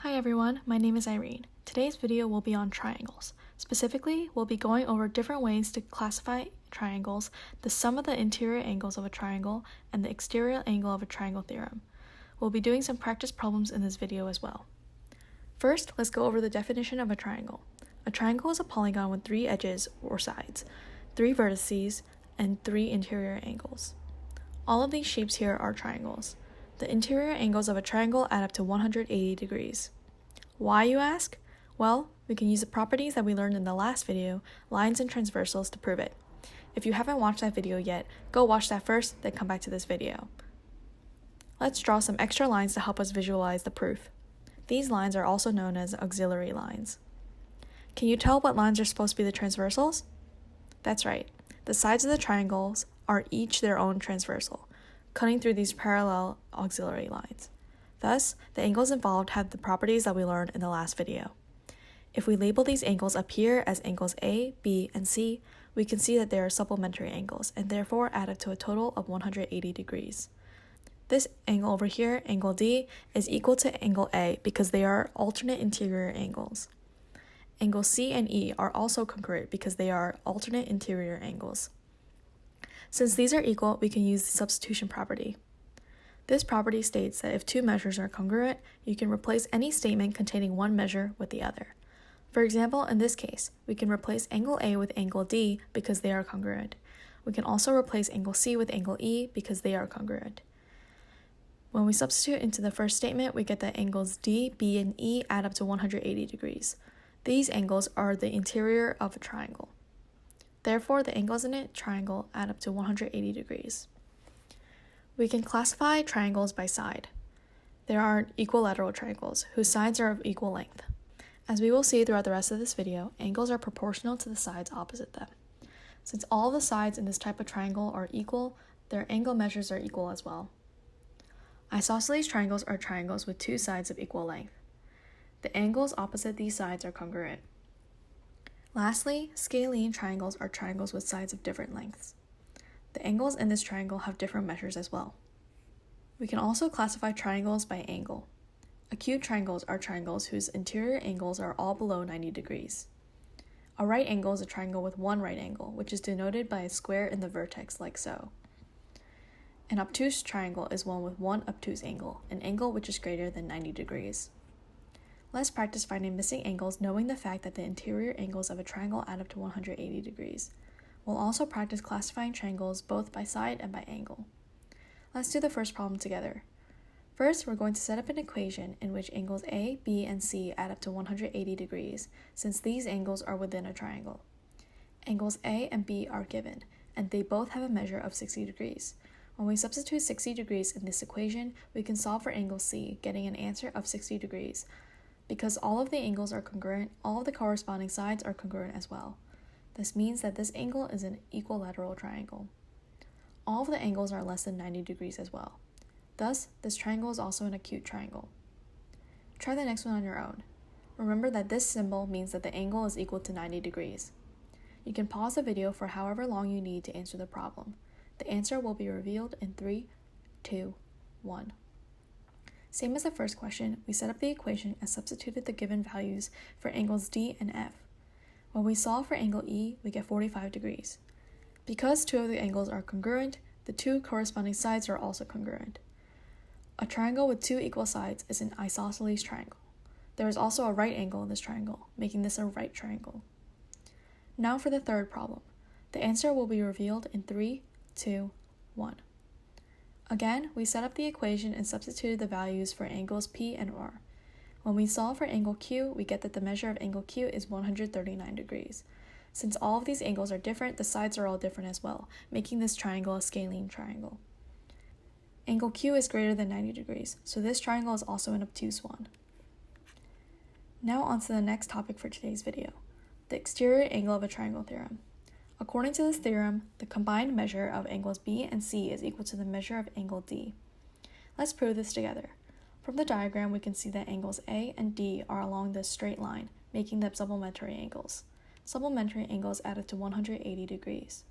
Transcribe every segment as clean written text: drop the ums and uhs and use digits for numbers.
Hi everyone, my name is Irene. Today's video will be on triangles. Specifically, we'll be going over different ways to classify triangles, the sum of the interior angles of a triangle, and the exterior angle of a triangle theorem. We'll be doing some practice problems in this video as well. First, let's go over the definition of a triangle. A triangle is a polygon with 3 edges or sides, 3 vertices, and 3 interior angles. All of these shapes here are triangles. The interior angles of a triangle add up to 180 degrees. Why, you ask? Well, we can use the properties that we learned in the last video, lines and transversals, to prove it. If you haven't watched that video yet, go watch that first, then come back to this video. Let's draw some extra lines to help us visualize the proof. These lines are also known as auxiliary lines. Can you tell what lines are supposed to be the transversals? That's right. The sides of the triangles are each their own transversal, cutting through these parallel auxiliary lines. Thus, the angles involved have the properties that we learned in the last video. If we label these angles up here as angles A, B, and C, we can see that they are supplementary angles and therefore add up to a total of 180 degrees. This angle over here, angle D, is equal to angle A because they are alternate interior angles. Angles C and E are also congruent because they are alternate interior angles. Since these are equal, we can use the substitution property. This property states that if two measures are congruent, you can replace any statement containing one measure with the other. For example, in this case, we can replace angle A with angle D because they are congruent. We can also replace angle C with angle E because they are congruent. When we substitute into the first statement, we get that angles D, B, and E add up to 180 degrees. These angles are the interior of a triangle. Therefore, the angles in a triangle add up to 180 degrees. We can classify triangles by side. There are equilateral triangles, whose sides are of equal length. As we will see throughout the rest of this video, angles are proportional to the sides opposite them. Since all the sides in this type of triangle are equal, their angle measures are equal as well. Isosceles triangles are triangles with two sides of equal length. The angles opposite these sides are congruent. Lastly, scalene triangles are triangles with sides of different lengths. The angles in this triangle have different measures as well. We can also classify triangles by angle. Acute triangles are triangles whose interior angles are all below 90 degrees. A right angle is a triangle with one right angle, which is denoted by a square in the vertex like so. An obtuse triangle is one with one obtuse angle, an angle which is greater than 90 degrees. Let's practice finding missing angles knowing the fact that the interior angles of a triangle add up to 180 degrees. We'll also practice classifying triangles both by side and by angle. Let's do the first problem together. First, we're going to set up an equation in which angles A, B, and C add up to 180 degrees, since these angles are within a triangle. Angles A and B are given, and they both have a measure of 60 degrees. When we substitute 60 degrees in this equation, we can solve for angle C, getting an answer of 60 degrees. Because all of the angles are congruent, all of the corresponding sides are congruent as well. This means that this angle is an equilateral triangle. All of the angles are less than 90 degrees as well. Thus, this triangle is also an acute triangle. Try the next one on your own. Remember that this symbol means that the angle is equal to 90 degrees. You can pause the video for however long you need to answer the problem. The answer will be revealed in 3, 2, 1. Same as the first question, we set up the equation and substituted the given values for angles D and F. When we solve for angle E, we get 45 degrees. Because two of the angles are congruent, the two corresponding sides are also congruent. A triangle with two equal sides is an isosceles triangle. There is also a right angle in this triangle, making this a right triangle. Now for the third problem. The answer will be revealed in 3, 2, 1. Again, we set up the equation and substituted the values for angles P and R. When we solve for angle Q, we get that the measure of angle Q is 139 degrees. Since all of these angles are different, the sides are all different as well, making this triangle a scalene triangle. Angle Q is greater than 90 degrees, so this triangle is also an obtuse one. Now on to the next topic for today's video, the exterior angle of a triangle theorem. According to this theorem, the combined measure of angles B and C is equal to the measure of angle D. Let's prove this together. From the diagram, we can see that angles A and D are along this straight line, making them supplementary angles. Supplementary angles add up to 180 degrees.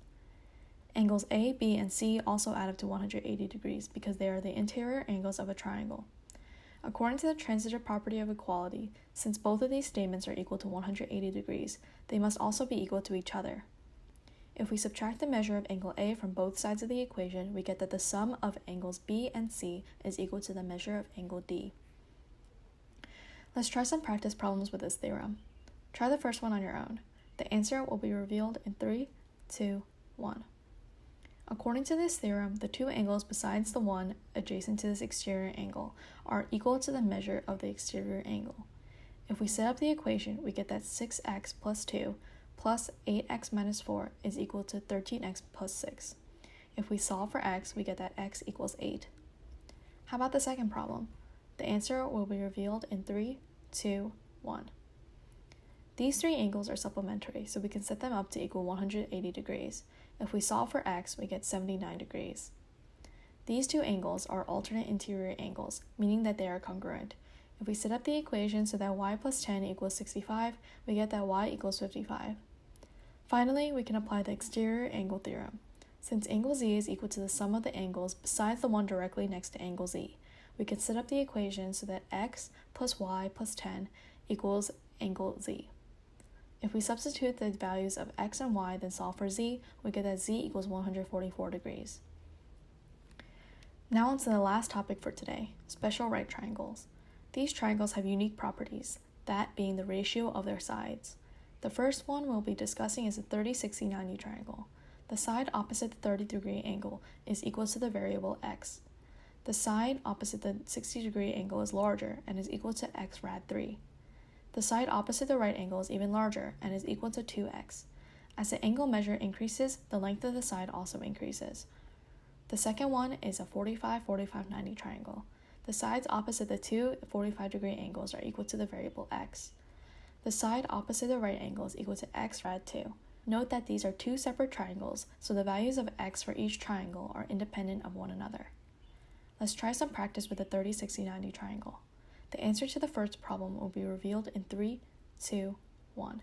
Angles A, B, and C also add up to 180 degrees because they are the interior angles of a triangle. According to the transitive property of equality, since both of these statements are equal to 180 degrees, they must also be equal to each other. If we subtract the measure of angle A from both sides of the equation, we get that the sum of angles B and C is equal to the measure of angle D. Let's try some practice problems with this theorem. Try the first one on your own. The answer will be revealed in 3, 2, 1. According to this theorem, the two angles besides the one adjacent to this exterior angle are equal to the measure of the exterior angle. If we set up the equation, we get that 6x plus 2 plus 8x minus 4 is equal to 13x plus 6. If we solve for x, we get that x equals 8. How about the second problem? The answer will be revealed in 3, 2, 1. These three angles are supplementary, so we can set them up to equal 180 degrees. If we solve for x, we get 79 degrees. These two angles are alternate interior angles, meaning that they are congruent. If we set up the equation so that y plus 10 equals 65, we get that y equals 55. Finally, we can apply the exterior angle theorem. Since angle z is equal to the sum of the angles besides the one directly next to angle z, we can set up the equation so that x plus y plus 10 equals angle z. If we substitute the values of x and y, then solve for z, we get that z equals 144 degrees. Now on to the last topic for today, special right triangles. These triangles have unique properties, that being the ratio of their sides. The first one we'll be discussing is the 30, 60, 90 triangle. The side opposite the 30-degree angle is equal to the variable x. The side opposite the 60-degree angle is larger and is equal to x rad 3. The side opposite the right angle is even larger and is equal to 2x. As the angle measure increases, the length of the side also increases. The second one is a 45, 45, 90 triangle. The sides opposite the two 45-degree angles are equal to the variable x. The side opposite the right angle is equal to x rad 2. Note that these are two separate triangles, so the values of x for each triangle are independent of one another. Let's try some practice with the 30, 60, 90 triangle. The answer to the first problem will be revealed in 3, 2, 1.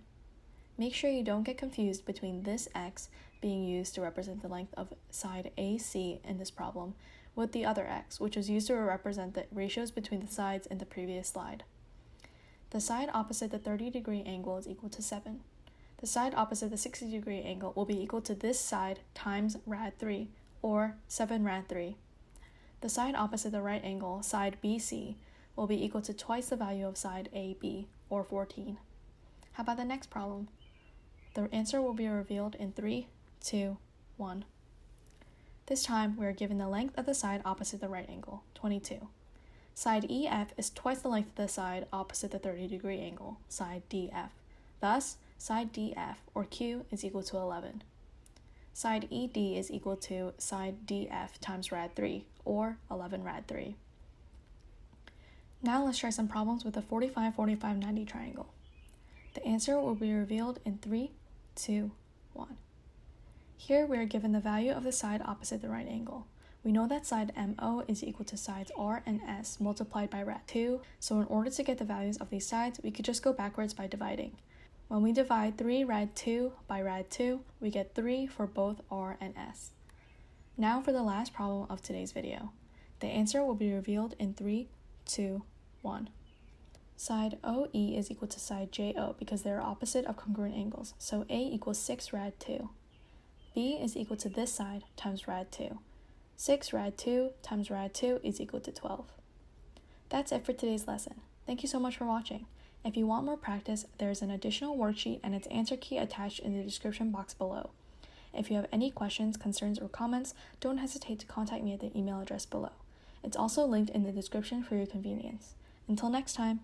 Make sure you don't get confused between this x being used to represent the length of side AC in this problem with the other x, which was used to represent the ratios between the sides in the previous slide. The side opposite the 30-degree angle is equal to 7. The side opposite the 60-degree angle will be equal to this side times rad 3, or 7 rad 3. The side opposite the right angle, side BC, will be equal to twice the value of side AB, or 14. How about the next problem? The answer will be revealed in 3, 2, 1. This time, we are given the length of the side opposite the right angle, 22. Side EF is twice the length of the side opposite the 30-degree angle, side DF. Thus, side DF, or Q, is equal to 11. Side ED is equal to side DF times rad 3, or 11 rad 3. Now let's try some problems with the 45, 45, 90 triangle. The answer will be revealed in 3, 2, 1. Here we are given the value of the side opposite the right angle. We know that side MO is equal to sides R and S multiplied by rad 2, so in order to get the values of these sides, we could just go backwards by dividing. When we divide 3 rad 2 by rad 2, we get 3 for both R and S. Now for the last problem of today's video. The answer will be revealed in 3, 2, 1. Side OE is equal to side JO because they are opposite of congruent angles, so A equals 6 rad 2. B is equal to this side times rad 2. 6 rad 2 times rad 2 is equal to 12. That's it for today's lesson. Thank you so much for watching. If you want more practice, there is an additional worksheet and its answer key attached in the description box below. If you have any questions, concerns, or comments, don't hesitate to contact me at the email address below. It's also linked in the description for your convenience. Until next time.